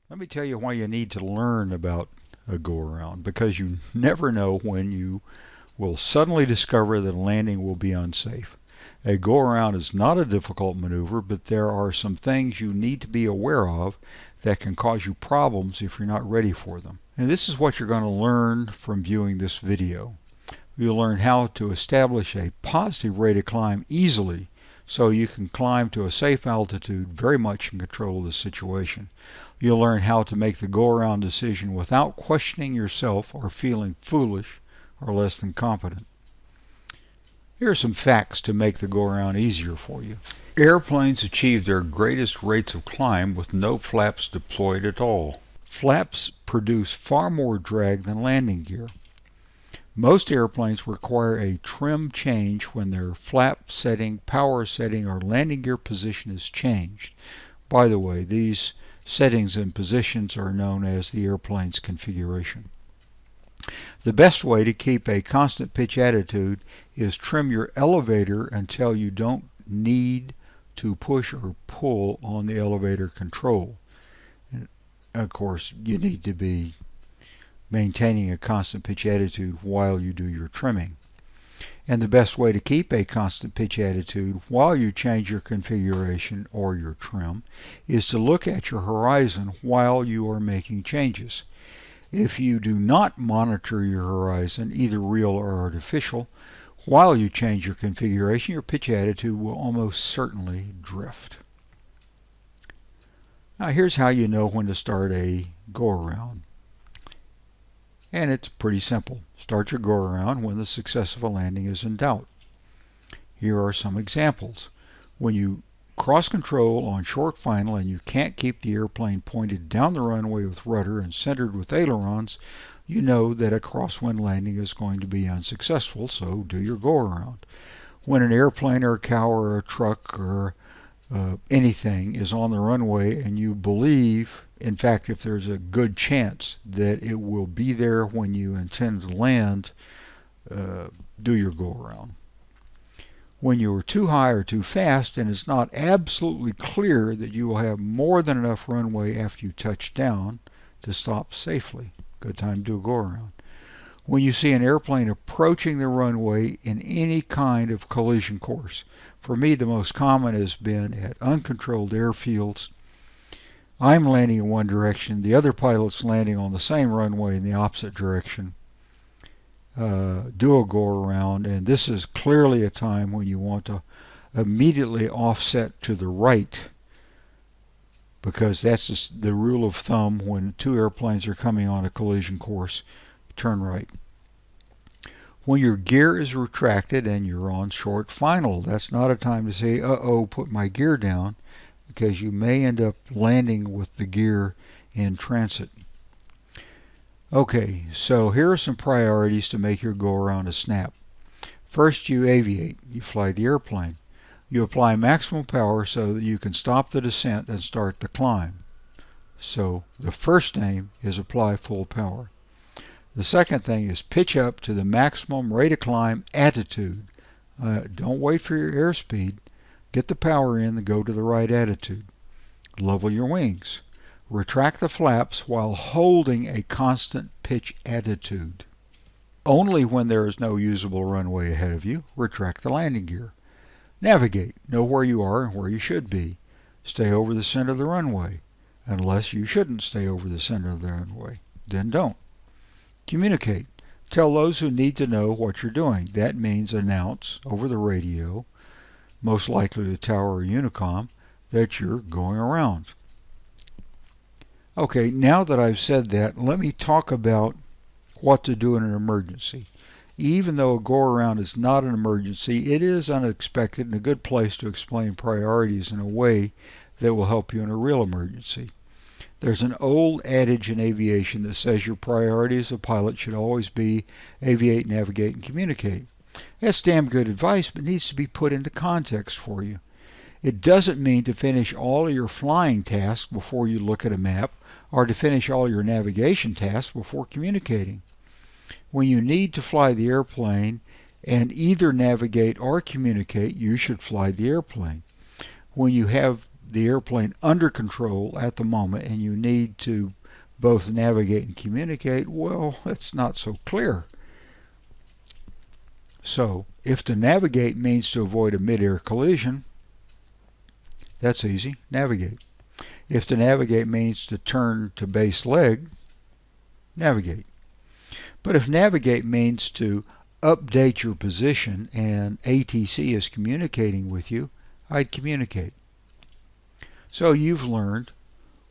Let me tell you why you need to learn about a go around, because you never know when you will suddenly discover that a landing will be unsafe. A go around is not a difficult maneuver, but there are some things you need to be aware of that can cause you problems if you're not ready for them. And this is what you're going to learn from viewing this video. You'll learn how to establish a positive rate of climb easily so you can climb to a safe altitude very much in control of the situation. You'll learn how to make the go-around decision without questioning yourself or feeling foolish or less than competent. Here are some facts to make the go-around easier for you. Airplanes achieve their greatest rates of climb with no flaps deployed at all. Flaps produce far more drag than landing gear. Most airplanes require a trim change when their flap setting, power setting, or landing gear position is changed. By the way, these settings and positions are known as the airplane's configuration. The best way to keep a constant pitch attitude is trim your elevator until you don't need to push or pull on the elevator control. And of course, you need to be maintaining a constant pitch attitude while you do your trimming. And the best way to keep a constant pitch attitude while you change your configuration or your trim is to look at your horizon while you are making changes. If you do not monitor your horizon, either real or artificial, while you change your configuration, your pitch attitude will almost certainly drift. Now here's how you know when to start a go-around. And it's pretty simple. Start your go-around when the success of a landing is in doubt. Here are some examples. When you cross control on short final and you can't keep the airplane pointed down the runway with rudder and centered with ailerons, you know that a crosswind landing is going to be unsuccessful, so do your go-around. When an airplane or a cow or a truck or anything is on the runway and you believe, in fact, if there's a good chance that it will be there when you intend to land, do your go-around. When you are too high or too fast and it's not absolutely clear that you will have more than enough runway after you touch down to stop safely, good time to do a go-around. When you see an airplane approaching the runway in any kind of collision course. For me, the most common has been at uncontrolled airfields. I'm landing in one direction, the other pilot's landing on the same runway in the opposite direction. Do a go-around, and this is clearly a time when you want to immediately offset to the right, because that's just the rule of thumb when two airplanes are coming on a collision course. Turn right. When your gear is retracted and you're on short final, that's not a time to say, uh-oh, put my gear down, because you may end up landing with the gear in transit. Okay, so here are some priorities to make your go-around a snap. First, you aviate. You fly the airplane. You apply maximum power so that you can stop the descent and start the climb. So the first thing is apply full power. The second thing is pitch up to the maximum rate of climb attitude. Don't wait for your airspeed. Get the power in and go to the right attitude. Level your wings. Retract the flaps while holding a constant pitch attitude. Only when there is no usable runway ahead of you, retract the landing gear. Navigate. Know where you are and where you should be. Stay over the center of the runway, unless you shouldn't stay over the center of the runway. Then don't. Communicate. Tell those who need to know what you're doing. That means announce over the radio, most likely the tower or Unicom, that you're going around. Okay, now that I've said that, let me talk about what to do in an emergency. Even though a go-around is not an emergency, it is unexpected and a good place to explain priorities in a way that will help you in a real emergency. There's an old adage in aviation that says your priority as a pilot should always be aviate, navigate, and communicate. That's damn good advice, but needs to be put into context for you. It doesn't mean to finish all of your flying tasks before you look at a map, or to finish all your navigation tasks before communicating. When you need to fly the airplane and either navigate or communicate, you should fly the airplane. When you have the airplane under control at the moment and you need to both navigate and communicate, well, that's not so clear. So, if to navigate means to avoid a mid-air collision, that's easy, navigate. If to navigate means to turn to base leg, navigate. But if navigate means to update your position and ATC is communicating with you, I'd communicate. So you've learned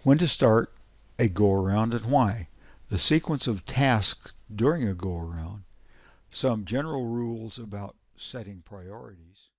when to start a go-around and why, the sequence of tasks during a go-around, some general rules about setting priorities,